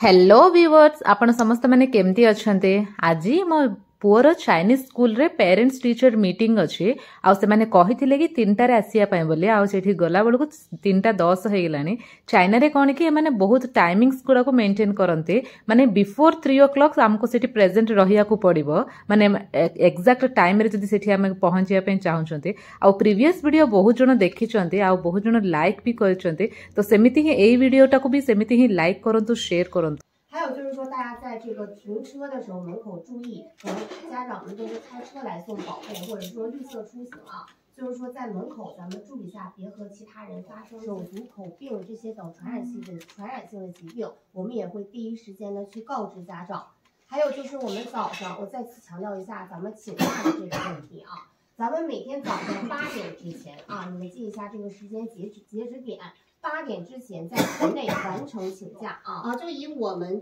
Hello viewers आपण समस्त माने केमती अछंते आज मो पुअर चाइनीज स्कूल रे पेरेंट्स टीचर मीटिंग अच्छे आ से माने कहिथिले कि 3टा रे आसिया पय बोले आ सेठी गला बळकु 3:10 हे गेलानी चाइना रे कोन कि माने बहुत टाइमिंग्स गुडा को मेंटेन करनते माने बिफोर 3 o'clock हमको सेठी प्रेजेंट रहिया को पड़िबो माने एग्जैक्ट टाइम रे जदी सेठी हम पहुंचिया पे चाहउचंते आ प्रीवियस वीडियो बहुत जण देखिचंते आ बहुत जण लाइक भी करचंते तो सेमिति ही एई वीडियोटा को भी सेमिति ही लाइक करंतु शेयर करंतु।还有就是说，大家在这个停车的时候门口注意，可能家长们都是开车来送宝贝，或者说绿色出行啊。就是说，在门口咱们注意一下，别和其他人发生手足口病这些等传染性的疾病，我们也会第一时间的去告知家长。还有就是我们早上，我再次强调一下咱们请假的这个问题啊。咱们每天早上8点之前啊，你们记一下这个时间截止点。8点之前在群内完成请假就以我们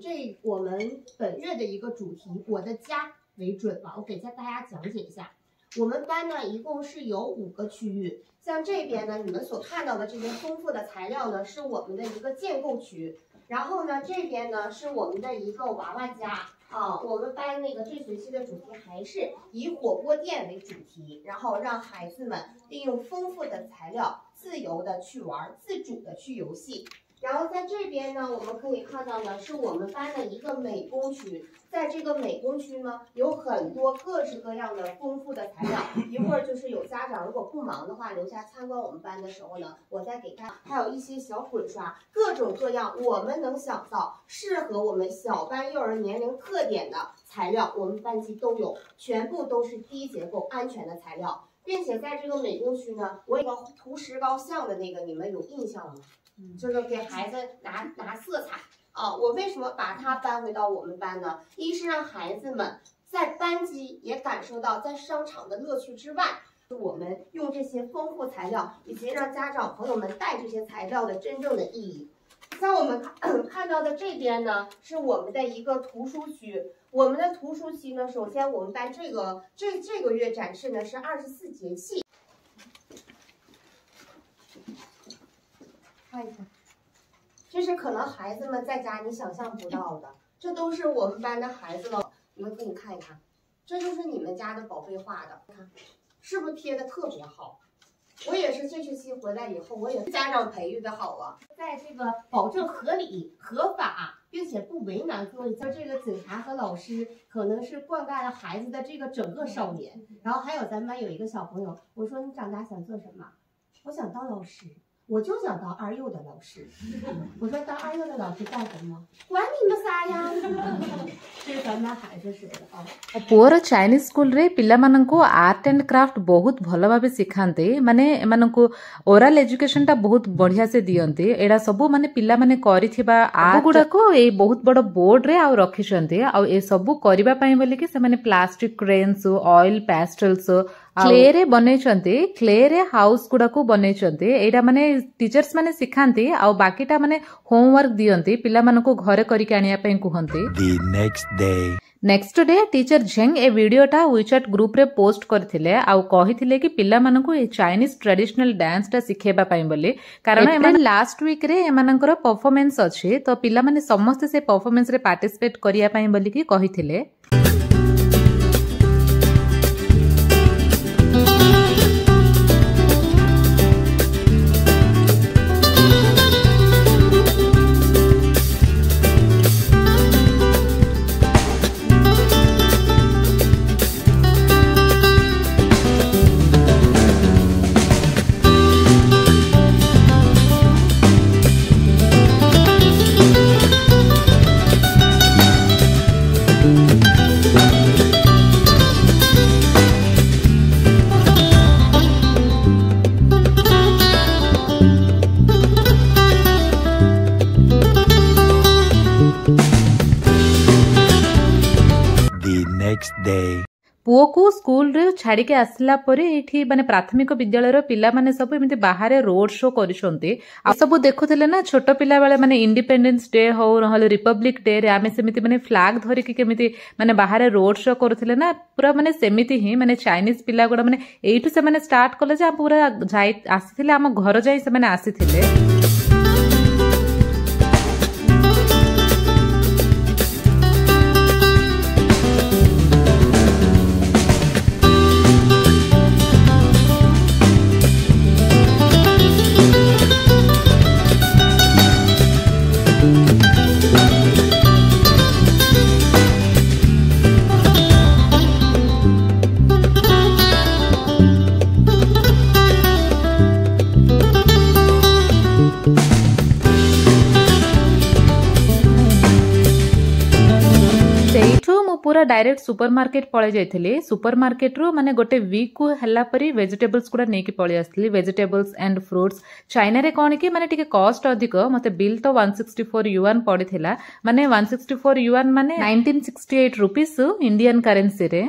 本月的一个主题我的家为准吧，我给大家讲解一下。我们班呢一共是有5个区域，像这边呢你们所看到的这些丰富的材料呢是我们的一个建构区，然后呢这边呢是我们的一个娃娃家我们班那个这学期的主题还是以火锅店为主题，然后让孩子们利用丰富的材料自由的去玩，自主的去游戏。然后在这边呢，我们可以看到呢，是我们班的一个美工区。在这个美工区呢，有很多各式各样的丰富的材料。一会儿就是有家长如果不忙的话，留下参观我们班的时候呢，我再给大家。还有一些小滚刷，各种各样我们能想到适合我们小班幼儿年龄特点的材料，我们班级都有，全部都是低结构安全的材料。并且在这个美工区呢，我有个涂石膏像的那个，你们有印象吗？就是给孩子拿色彩我为什么把它搬回到我们班呢？一是让孩子们在班级也感受到在商场的乐趣之外，我们用这些丰富材料，以及让家长朋友们带这些材料的真正的意义。像我们看到的这边呢，是我们的一个图书区。我们的图书区呢，首先我们班这个月展示呢是24节气。看一看，这是可能孩子们在家你想象不到的，这都是我们班的孩子了。你们给你看一看，这就是你们家的宝贝画的，看是不是贴的特别好？我也是这学期回来以后，我也是家长培育的好在这个保证合理、合法，并且不为难各位，这个警察和老师可能是灌溉了孩子的这个整个少年。然后还有咱们班有一个小朋友，我说你长大想做什么？我想当老师。我就想当二幼的老师。我说当二幼的老师干什么？管你们啥呀？这是咱们孩子说的पुअर चाइनीज स्कूल रे पिला माननको आर्ट एंड क्राफ्ट बहुत भल भाबे सिखांते माने एमाननको ओरल एजुकेशन टा बहुत बढ़िया से दियंते एडा सबु माने पिला माने करिथिबा आर्ट गुडा को ए बहुत बड़ बोर्ड रे आ रखिसंते आ ए सबु करिबा पई बोले कि से माने plastic cranes oil pastels clay रे बनेचंते क्ले रे हाउस गुडा को बनेचंते एडा माने टीचर्स माने सिखांते आ बाकीटा माने होमवर्क दियंते पिला मानको घरे करि के आनिया पई कुहंते। नेक्स्ट डे टीचर झेंग ए वीडियोटा वीचैट ग्रुप रे पोस्ट करथिले आ कहिथिले कि पिला मानको ए चाइनीज ट्रेडिशनल डांस टा सिखेबा पई बोले कारण एमन लास्ट वीक रे एमानकर परफॉर्मेंस अछि तो पिला माने समस्त से परफॉर्मेंस रे पार्टिसिपेट करिया पई बोली कि कहिथिले। पुओ को स्कूल रे छाड़ी के आसला परे एठी माने प्राथमिक विद्यालय रो पिला माने सब एमिति बाहर रोड शो करिसंते आ सब देखुथिले ना छोट पिला बेले माने इंडिपेंडेंस डे हो रहले रिपब्लिक डे रे आमे सेमिति माने फ्लैग धरि के केमिति माने बाहर रोड शो करुथिले ना पूरा माने सेमिति ही माने चाइनीज पिला गुडा माने एठु से माने स्टार्ट कले जे पूरा जाई आसीथिले हम घर जाई से माने आसीथिले। डायरेक्ट सुपर मार्केट पळै जाइथिली सुपर मार्केट रो माने गोटे वीक को हल्ला परी वेजिटेबल्स गुडा नेकी पळै आस्थिली वेजिटेबल्स एंड फ्रूट्स चाइना रे कोन की माने टिके कॉस्ट अधिक मते बिल तो 164 युआन पड़िथिला माने 164 युआन माने 1968 रुपीस इंडियन करेंसी रे।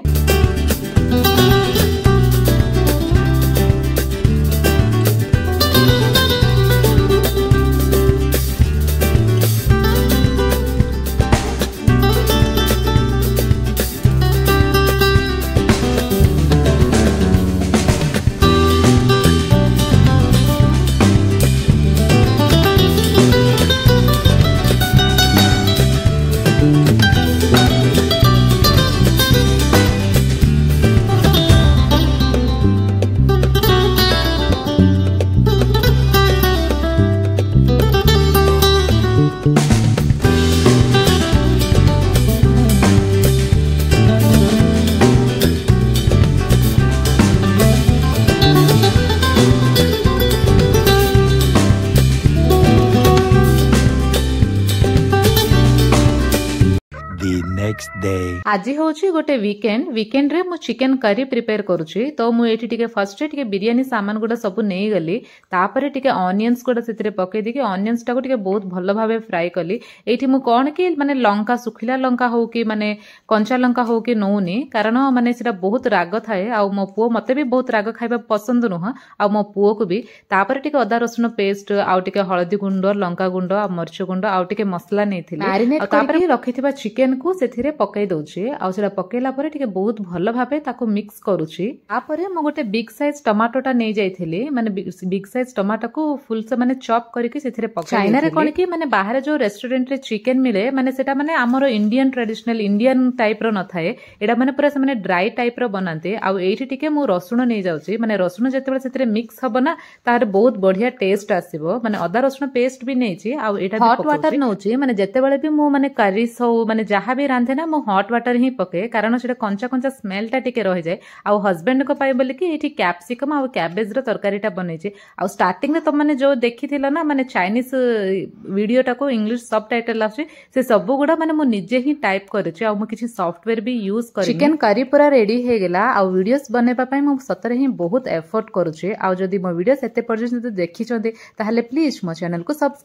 आज होची गोटे वीकेंड रे मु चिकन करी प्रिपेयर करूची तो मु एठी टिके फर्स्ट टिके बिरयानी सामान गुडा सब नेई गली तापरे टिके ऑनियंस गुडा सेतरे पके दिके ऑनियंस टाको टिके बहुत भलो भाबे फ्राई कली एठी मु कोन कि माने लंका सुखिला लंका हो कि माने कंचा लंका हो कि नौनी कारण माने सेटा बहुत राग थाए आ मो पुओ मते भी बहुत राग खाइबा पसंद नुह आ मो पुओ को भी तापरे टिके अदा रसुन पेस्ट आ टिके हळदी गुंड लंका गुंड आ मरच गुंड आ टिके मसला नेथिले आ तापरे रखिथिबा चिकन को सेथिरे पकई दउची आ सेटा पकेला परे टिके बहुत भलो भाबे ताको मिक्स करूची तापरे मो गोटे बिग साइज टमाटोटा नै जाइथिली माने बिग साइज टमाटो को फुल से माने चॉप करके सेथिरे पकाई चाइना रे कोन की माने बाहर जो रेस्टोरेंट रे चिकन मिले माने सेटा माने हमरो इंडियन ट्रेडिशनल इंडियन टाइप रो न थाए एडा माने पूरा से माने ड्राई टाइप रो बनाते आ एठी टिके मो रसुन नै जाउची माने रसुन जेतेबे सेथिरे मिक्स हबो ना तार बहुत बढ़िया टेस्ट आसीबो माने अदा रसुन पेस्ट भी नैची आ एटा हॉट वाटर नौची माने जेतेबेले भी मो माने करी सो माने जहा भी रांधे ना मो हॉट वाटर ही पके कारण सेटा कंचा कंचा स्मेल टा टिके रहि जाय आ हस्बैंड को पाइ बोले कि एठी कैप्सिकम आ कैबेज रो तरकारीटा बनेछि आ स्टार्टिंग रे तो माने जो देखिथिला ना माने चाइनीज वीडियो टा को इंग्लिश सबटाइटल आछि से सब गुडा माने मो निजे ही टाइप करिछि आ मो किछि सॉफ्टवेयर भी यूज करि चिकन करी पूरा रेडी हे गेला आ वीडियोस बनेबा पई मो सतरे ही बहुत एफर्ट करूछि आ जदी मो वीडियो सेते पर्यंत देखि छथि ताहले प्लीज मो चैनल को सब्सक्राइब